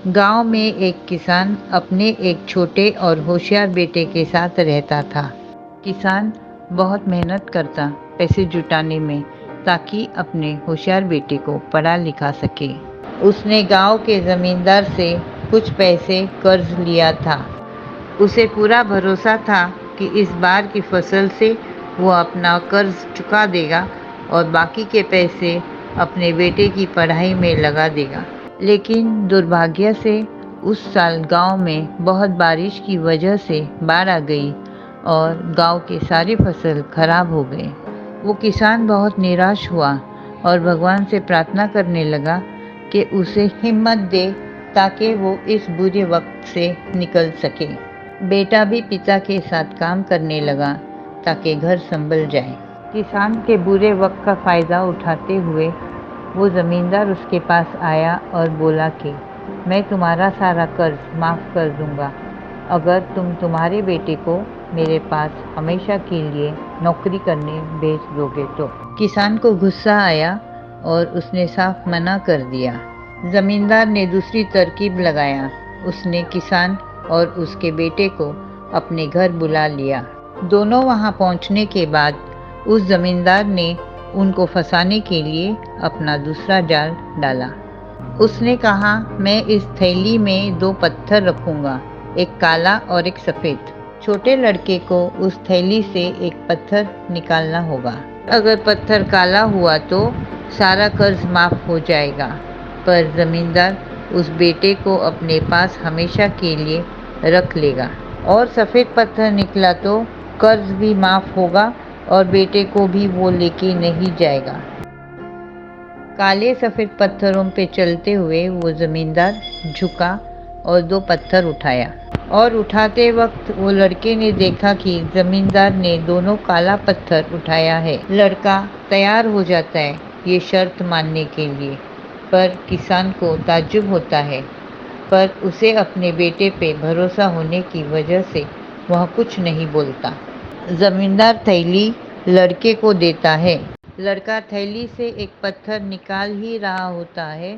गांव में एक किसान अपने एक छोटे और होशियार बेटे के साथ रहता था। किसान बहुत मेहनत करता पैसे जुटाने में ताकि अपने होशियार बेटे को पढ़ा लिखा सके। उसने गांव के जमींदार से कुछ पैसे कर्ज लिया था। उसे पूरा भरोसा था कि इस बार की फसल से वो अपना कर्ज चुका देगा और बाकी के पैसे अपने बेटे की पढ़ाई में लगा देगा। लेकिन दुर्भाग्य से उस साल गांव में बहुत बारिश की वजह से बाढ़ आ गई और गांव के सारी फसल खराब हो गए। वो किसान बहुत निराश हुआ और भगवान से प्रार्थना करने लगा कि उसे हिम्मत दे ताकि वो इस बुरे वक्त से निकल सके। बेटा भी पिता के साथ काम करने लगा ताकि घर संभल जाए। किसान के बुरे वक्त का फायदा उठाते हुए वो जमींदार उसके पास आया और बोला कि मैं तुम्हारा सारा कर्ज माफ़ कर दूंगा अगर तुम तुम्हारे बेटे को मेरे पास हमेशा के लिए नौकरी करने भेज दोगे तो। किसान को गुस्सा आया और उसने साफ मना कर दिया। जमींदार ने दूसरी तरकीब लगाया। उसने किसान और उसके बेटे को अपने घर बुला लिया। दोनों वहां पहुंचने के बाद उस जमींदार ने उनको फंसाने के लिए अपना दूसरा जाल डाला। उसने कहा, मैं इस थैली में 2 पत्थर रखूंगा, एक काला और एक सफ़ेद। छोटे लड़के को उस थैली से एक पत्थर निकालना होगा। अगर पत्थर काला हुआ तो सारा कर्ज माफ हो जाएगा, पर जमींदार उस बेटे को अपने पास हमेशा के लिए रख लेगा। और सफ़ेद पत्थर निकला तो कर्ज भी माफ होगा और बेटे को भी वो लेके नहीं जाएगा। काले सफ़ेद पत्थरों पे चलते हुए वो जमींदार झुका और 2 पत्थर उठाया और उठाते वक्त वो लड़के ने देखा कि जमींदार ने दोनों काला पत्थर उठाया है। लड़का तैयार हो जाता है ये शर्त मानने के लिए, पर किसान को ताज्जुब होता है, पर उसे अपने बेटे पे भरोसा होने की वजह से वह कुछ नहीं बोलता। जमींदार थैली लड़के को देता है। लड़का थैली से एक पत्थर निकाल ही रहा होता है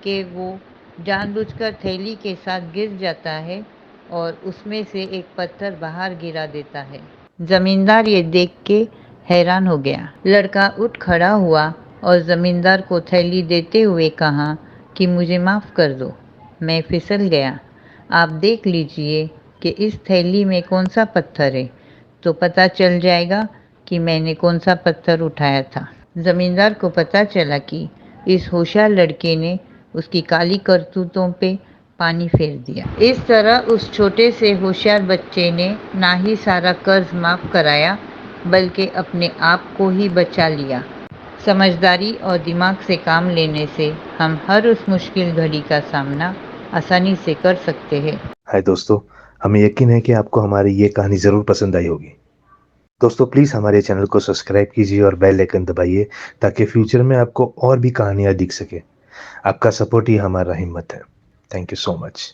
कि वो जानबूझकर थैली के साथ गिर जाता है और उसमें से एक पत्थर बाहर गिरा देता है। जमींदार ये देख के हैरान हो गया। लड़का उठ खड़ा हुआ और जमींदार को थैली देते हुए कहा कि मुझे माफ़ कर दो, मैं फिसल गया। आप देख लीजिए कि इस थैली में कौन सा पत्थर है, तो पता चल जाएगा कि मैंने कौन सा पत्थर उठाया था। जमींदार को पता चला कि इस होशियार लड़के ने उसकी काली करतूतों पे पानी फेर दिया। इस तरह उस छोटे से होशियार बच्चे ने ना ही सारा कर्ज माफ कराया बल्कि अपने आप को ही बचा लिया। समझदारी और दिमाग से काम लेने से हम हर उस मुश्किल घड़ी का सामना आसानी से कर सकते हैं। हाय दोस्तों, हमें यकीन है कि आपको हमारी ये कहानी ज़रूर पसंद आई होगी। दोस्तों प्लीज़ हमारे चैनल को सब्सक्राइब कीजिए और बेल आइकन दबाइए ताकि फ्यूचर में आपको और भी कहानियाँ दिख सके। आपका सपोर्ट ही हमारा हिम्मत है। Thank you so much.